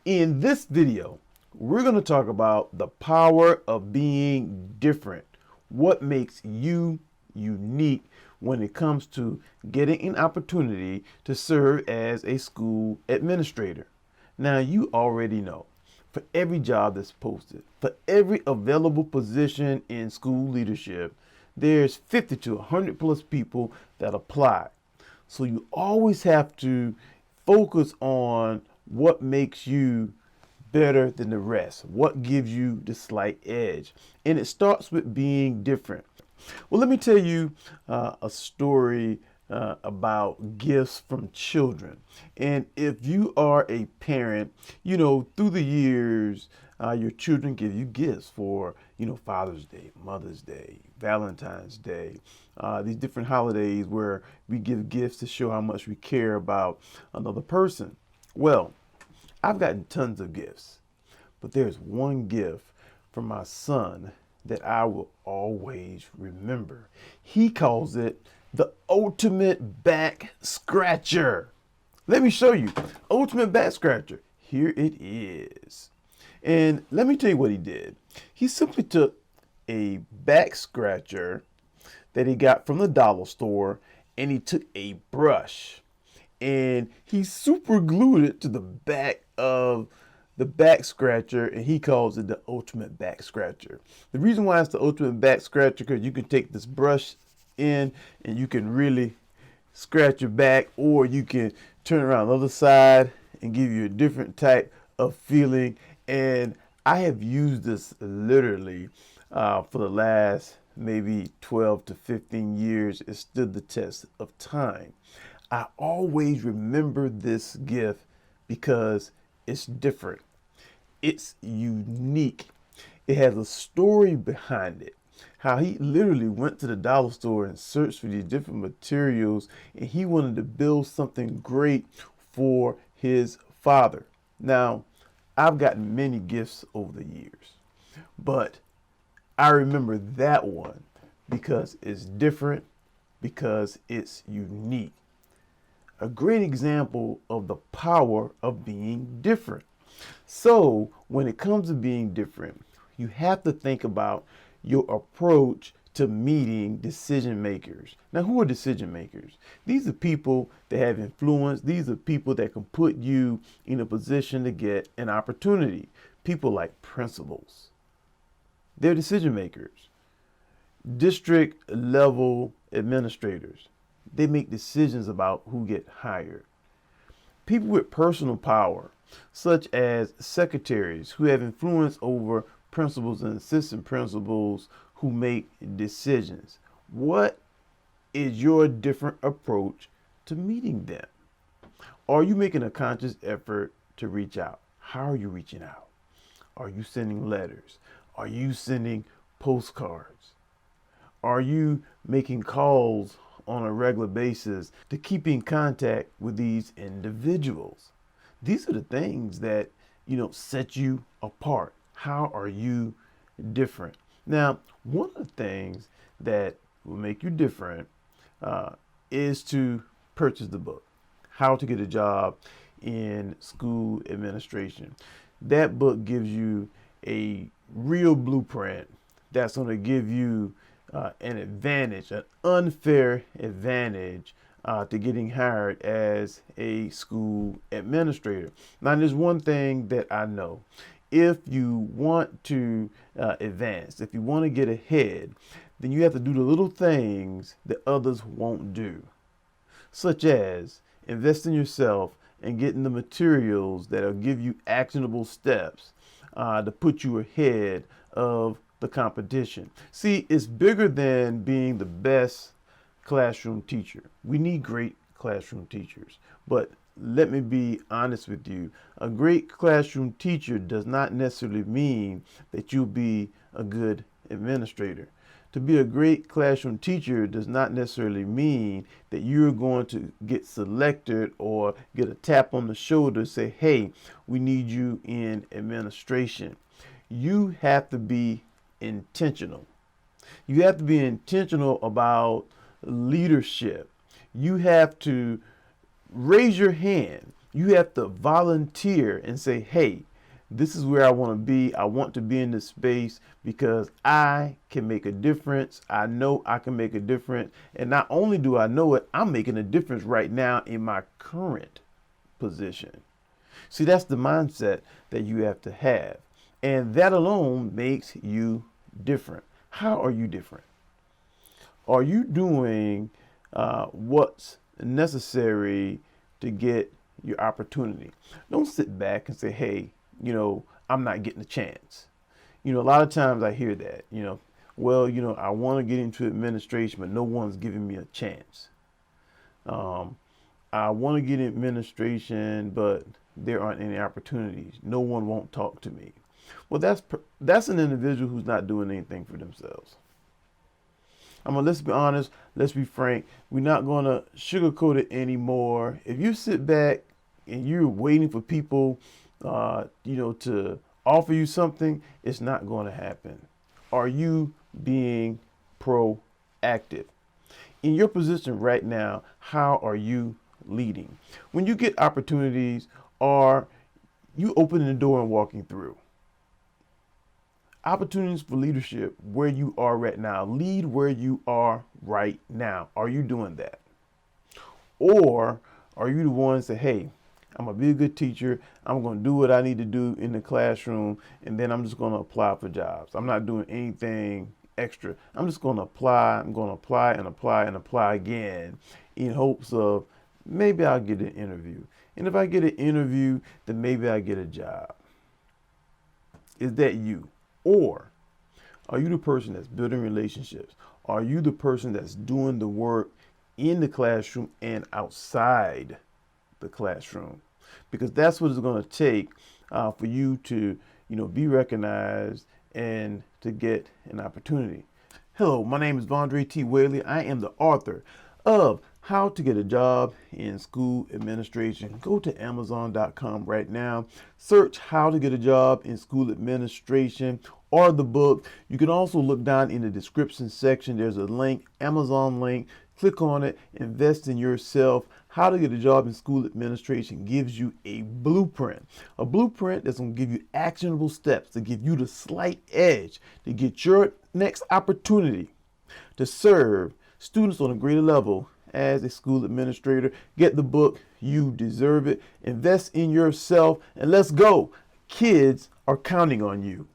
In this video, we're going to talk about the power of being different. What makes you unique when it comes to getting an opportunity to serve as a school administrator. Now, you already know, for every job that's posted, for every available position in school leadership, there's 50 to 100 plus people that apply. So you always have to focus on what makes you better than the rest, what gives you the slight edge. And it starts with being different. Well, let me tell you a story about gifts from children. And if you are a parent, through the years, your children give you gifts for, Father's Day, Mother's Day, Valentine's Day, these different holidays where we give gifts to show how much we care about another person. Well, I've gotten tons of gifts, but there's one gift from my son that I will always remember. He calls it the ultimate back scratcher. Let me show you. Ultimate back scratcher. Here it is. And let me tell you what he did. He simply took a back scratcher that he got from the dollar store and he took a brush and he super glued it to the back of the back scratcher, and he calls it the ultimate back scratcher. The reason why it's the ultimate back scratcher because you can take this brush in and you can really scratch your back, or you can turn around the other side and give you a different type of feeling. And I have used this literally for the last maybe 12 to 15 years. It stood the test of time. I always remember this gift because it's different. It's unique. It has a story behind it. How he literally went to the dollar store and searched for these different materials, and he wanted to build something great for his father. Now, I've gotten many gifts over the years, but I remember that one because it's different, because it's unique. A great example of the power of being different. So when it comes to being different, you have to think about your approach to meeting decision makers. Now, who are decision makers? These are people that have influence. These are people that can put you in a position to get an opportunity. People like principals. They're decision makers. District level administrators. They make decisions about who get hired. People with personal power, such as secretaries who have influence over principals and assistant principals who make decisions. What is your different approach to meeting them? Are you making a conscious effort to reach out? How are you reaching out? Are you sending letters? Are you sending postcards? Are you making calls on a regular basis to keep in contact with these individuals? These are the things that, set you apart. How are you different? Now, one of the things that will make you different is to purchase the book, How to Get a Job in School Administration. That book gives you a real blueprint that's going to give you an advantage, an unfair advantage to getting hired as a school administrator. Now, there's one thing that I know. If you want to advance, if you want to get ahead, then you have to do the little things that others won't do, such as invest in yourself and getting the materials that will give you actionable steps to put you ahead of the competition. See, it's bigger than being the best classroom teacher. We need great classroom teachers, but let me be honest with you. A great classroom teacher does not necessarily mean that you'll be a good administrator. To be a great classroom teacher does not necessarily mean that you're going to get selected or get a tap on the shoulder, say, hey, we need you in administration. You have to be intentional. You have to be intentional about leadership. You have to raise your hand You have to volunteer and say, hey, this is where I want to be. I want to be in this space because I can make a difference. I know I can make a difference. And not only do I know it, I'm making a difference right now in my current position. See, that's the mindset that you have to have. And that alone makes you different. How are you different? Are you doing what's necessary to get your opportunity? Don't sit back and say, hey, I'm not getting a chance. A lot of times I hear that, well, I want to get into administration, but no one's giving me a chance. I want to get in administration, but there aren't any opportunities. No one won't talk to me. Well, that's an individual who's not doing anything for themselves. Let's be honest. Let's be frank. We're not going to sugarcoat it anymore. If you sit back and you're waiting for people, to offer you something, it's not going to happen. Are you being proactive? In your position right now, how are you leading? When you get opportunities, are you opening the door and walking through? Opportunities for leadership where you are right now. Lead where you are right now. Are you doing that? Or are you the one that say, hey, I'm going to be a good teacher. I'm going to do what I need to do in the classroom, and then I'm just going to apply for jobs. I'm not doing anything extra. I'm just going to apply. I'm going to apply and apply and apply again in hopes of maybe I'll get an interview. And if I get an interview, then maybe I get a job. Is that you? Or are you the person that's building relationships? Are you the person that's doing the work in the classroom and outside the classroom? Because that's what it's going to take for you to, be recognized and to get an opportunity. Hello, my name is Vondre T. Whaley. I am the author of How to Get a Job in School Administration. Go to Amazon.com right now. Search How to Get a Job in School Administration or the book. You can also look down in the description section. There's a link, Amazon link. Click on it. Invest in yourself. How to Get a Job in School Administration gives you a blueprint that's going to give you actionable steps to give you the slight edge to get your next opportunity to serve students on a greater level as a school administrator. Get the book. You deserve it. Invest in yourself and let's go. Kids are counting on you.